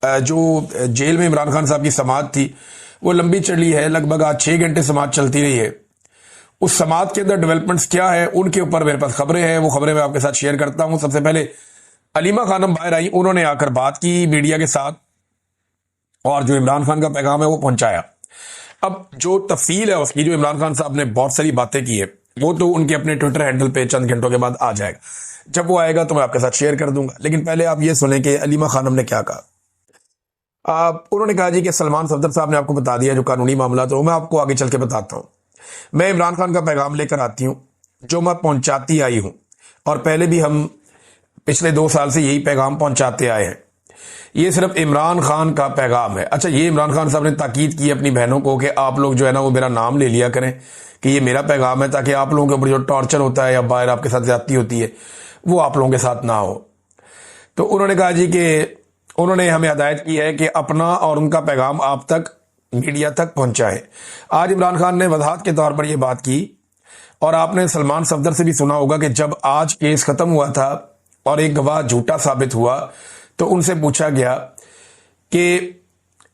جو جیل میں عمران خان صاحب کی سماعت تھی وہ لمبی چلی ہے، لگ بھگ آج 6 گھنٹے سماعت چلتی رہی ہے۔ اس سماعت کے اندر ڈیولپمنٹس کیا ہے ان کے اوپر میرے پاس خبریں ہیں، وہ خبریں میں آپ کے ساتھ شیئر کرتا ہوں۔ سب سے پہلے علیمہ خانم باہر آئی، انہوں نے آ کر بات کی میڈیا کے ساتھ اور جو عمران خان کا پیغام ہے وہ پہنچایا۔ اب جو تفصیل ہے اس کی، جو عمران خان صاحب نے بہت ساری باتیں کی ہے، وہ تو ان کے اپنے ٹویٹر ہینڈل پہ چند گھنٹوں کے بعد آ جائے گا۔ جب وہ آئے گا تو میں آپ کے ساتھ شیئر کر دوں گا، لیکن پہلے آپ یہ سنیں کہ علیمہ خانم نے کیا کہا۔ انہوں نے کہا جی کہ سلمان صفدر صاحب نے آپ کو بتا دیا جو قانونی معاملات ہو، میں آپ کو آگے چل کے بتاتا ہوں۔ میں عمران خان کا پیغام لے کر آتی ہوں جو میں پہنچاتی آئی ہوں، اور پہلے بھی ہم پچھلے 2 سال سے یہی پیغام پہنچاتے آئے ہیں۔ یہ صرف عمران خان کا پیغام ہے۔ اچھا، یہ عمران خان صاحب نے تاکید کی اپنی بہنوں کو کہ آپ لوگ جو ہے نا وہ میرا نام لے لیا کریں کہ یہ میرا پیغام ہے، تاکہ آپ لوگوں کے اوپر جو ٹارچر ہوتا ہے یا باہر آپ کے ساتھ زیادتی ہوتی ہے وہ آپ لوگوں کے ساتھ نہ ہو۔ تو انہوں نے کہا جی کہ انہوں نے ہمیں ہدایت کی ہے کہ اپنا اور ان کا پیغام آپ تک، میڈیا تک پہنچائے۔ آج عمران خان نے وضاحت کے طور پر یہ بات کی، اور آپ نے سلمان صفدر سے بھی سنا ہوگا کہ جب آج کیس ختم ہوا تھا اور ایک گواہ جھوٹا ثابت ہوا تو ان سے پوچھا گیا کہ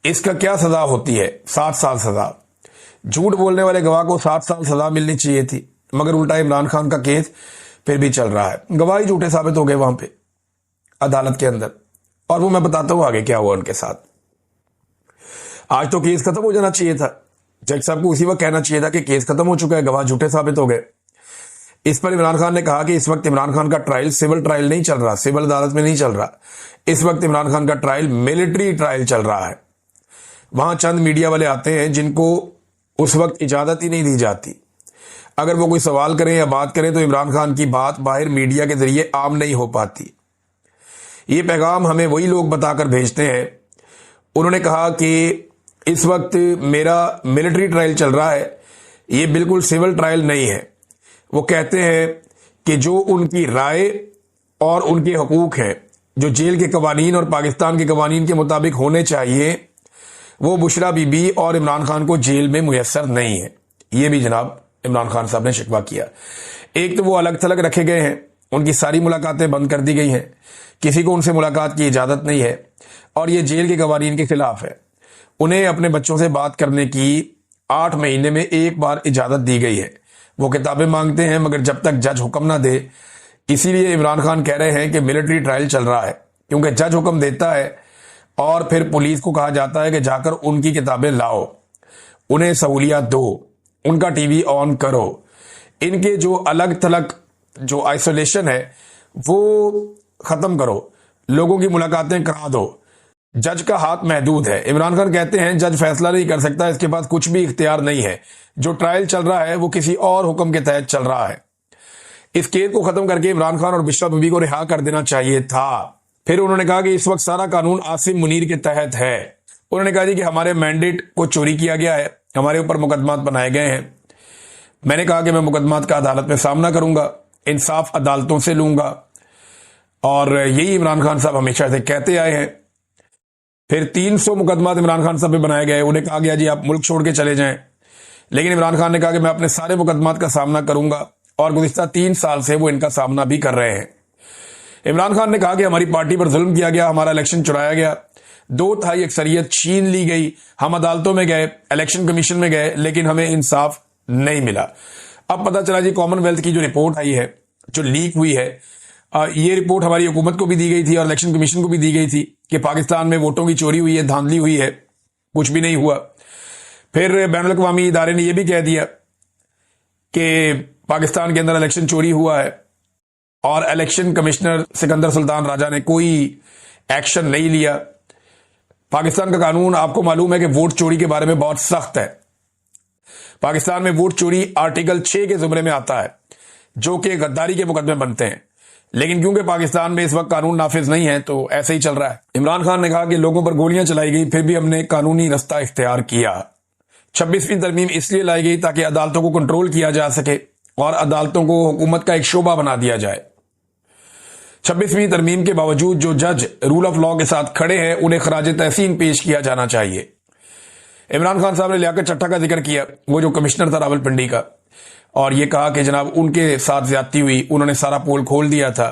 اس کا کیا سزا ہوتی ہے؟ 7 سال سزا۔ جھوٹ بولنے والے گواہ کو 7 سال سزا ملنی چاہیے تھی، مگر الٹا عمران خان کا کیس پھر بھی چل رہا ہے۔ گواہی جھوٹے ثابت ہو گئے وہاں پہ عدالت کے اندر، اور وہ میں بتاتا ہوں آگے کیا ہوا ان کے ساتھ۔ آج تو کیس ختم ہو جانا چاہیے تھا، جج صاحب کو اسی وقت کہنا چاہیے تھا کہ کیس ختم ہو چکا ہے، گواہ جھوٹے ثابت ہو گئے۔ اس پر عمران خان نے کہا کہ اس وقت عمران خان کا ٹرائل سول ٹرائل نہیں چل رہا، سول عدالت میں نہیں چل رہا، اس وقت عمران خان کا ٹرائل ملٹری ٹرائل چل رہا ہے۔ وہاں چند میڈیا والے آتے ہیں جن کو اس وقت اجازت ہی نہیں دی جاتی، اگر وہ کوئی سوال کریں یا بات کریں تو عمران خان کی بات باہر میڈیا کے ذریعے عام نہیں ہو پاتی۔ یہ پیغام ہمیں وہی لوگ بتا کر بھیجتے ہیں۔ انہوں نے کہا کہ اس وقت میرا ملٹری ٹرائل چل رہا ہے، یہ بالکل سول ٹرائل نہیں ہے۔ وہ کہتے ہیں کہ جو ان کی رائے اور ان کے حقوق ہیں، جو جیل کے قوانین اور پاکستان کے قوانین کے مطابق ہونے چاہیے، وہ بشرا بی بی اور عمران خان کو جیل میں میسر نہیں ہے۔ یہ بھی جناب عمران خان صاحب نے شکوہ کیا۔ ایک تو وہ الگ تھلگ رکھے گئے ہیں، ان کی ساری ملاقاتیں بند کر دی گئی ہیں، کسی کو ان سے ملاقات کی اجازت نہیں ہے، اور یہ جیل کے قوانین کے خلاف ہے۔ انہیں اپنے بچوں سے بات کرنے کی 8 مہینے میں ایک بار اجازت دی گئی ہے۔ وہ کتابیں مانگتے ہیں مگر جب تک جج حکم نہ دے، اسی لیے عمران خان کہہ رہے ہیں کہ ملٹری ٹرائل چل رہا ہے، کیونکہ جج حکم دیتا ہے اور پھر پولیس کو کہا جاتا ہے کہ جا کر ان کی کتابیں لاؤ، انہیں سہولیات دو، ان کا ٹی وی آن کرو، ان کے جو الگ تھلگ جو آئسولیشن ہے وہ ختم کرو، لوگوں کی ملاقاتیں کرا دو۔ جج کا ہاتھ محدود ہے۔ عمران خان کہتے ہیں جج فیصلہ نہیں کر سکتا، اس کے پاس کچھ بھی اختیار نہیں ہے، جو ٹرائل چل رہا ہے وہ کسی اور حکم کے تحت چل رہا ہے۔ اس کیس کو ختم کر کے عمران خان اور بشرا بی بی کو رہا کر دینا چاہیے تھا۔ پھر انہوں نے کہا کہ اس وقت سارا قانون عاصم منیر کے تحت ہے۔ انہوں نے کہا جی کہ ہمارے مینڈیٹ کو چوری کیا گیا ہے، ہمارے اوپر مقدمات بنائے گئے ہیں۔ میں نے کہا کہ میں مقدمات کا عدالت میں سامنا کروں گا، انصاف عدالتوں سے لوں گا، اور یہی عمران خان صاحب ہمیشہ سے کہتے آئے ہیں۔ پھر 300 مقدمات عمران خان صاحب پہ بنائے گئے، انہیں کہا گیا جی آپ ملک چھوڑ کے چلے جائیں، لیکن عمران خان نے کہا کہ میں اپنے سارے مقدمات کا سامنا کروں گا، اور گزشتہ 3 سال سے وہ ان کا سامنا بھی کر رہے ہیں۔ عمران خان نے کہا کہ ہماری پارٹی پر ظلم کیا گیا، ہمارا الیکشن چرایا گیا، 2/3 اکثریت چھین لی گئی، ہم عدالتوں میں گئے، الیکشن کمیشن میں گئے، لیکن ہمیں انصاف نہیں ملا۔ اب پتہ چلا جی کامن ویلتھ کی جو رپورٹ آئی ہے، جو لیک ہوئی ہے، یہ رپورٹ ہماری حکومت کو بھی دی گئی تھی اور الیکشن کمیشن کو بھی دی گئی تھی کہ پاکستان میں ووٹوں کی چوری ہوئی ہے، دھاندلی ہوئی ہے، کچھ بھی نہیں ہوا۔ پھر بین الاقوامی ادارے نے یہ بھی کہہ دیا کہ پاکستان کے اندر الیکشن چوری ہوا ہے، اور الیکشن کمشنر سکندر سلطان راجہ نے کوئی ایکشن نہیں لیا۔ پاکستان کا قانون آپ کو معلوم ہے کہ ووٹ چوری کے بارے میں بہت سخت ہے۔ پاکستان میں ووٹ چوری آرٹیکل 6 کے زمرے میں آتا ہے، جو کہ غداری کے مقدمے بنتے ہیں، لیکن کیونکہ پاکستان میں اس وقت قانون نافذ نہیں ہے تو ایسے ہی چل رہا ہے۔ عمران خان نے کہا کہ لوگوں پر گولیاں چلائی گئی، پھر بھی ہم نے قانونی رستہ اختیار کیا۔ 26ویں ترمیم اس لیے لائی گئی تاکہ عدالتوں کو کنٹرول کیا جا سکے اور عدالتوں کو حکومت کا ایک شعبہ بنا دیا جائے۔ 26ویں ترمیم کے باوجود جو جج رول آف لاء کے ساتھ کھڑے ہیں انہیں خراج تحسین پیش کیا جانا چاہیے۔ عمران خان صاحب نے لیاقت چٹھا کا ذکر کیا، وہ جو کمشنر تھا راولپنڈی کا، اور یہ کہا کہ جناب ان کے ساتھ زیادتی ہوئی، انہوں نے سارا پول کھول دیا تھا۔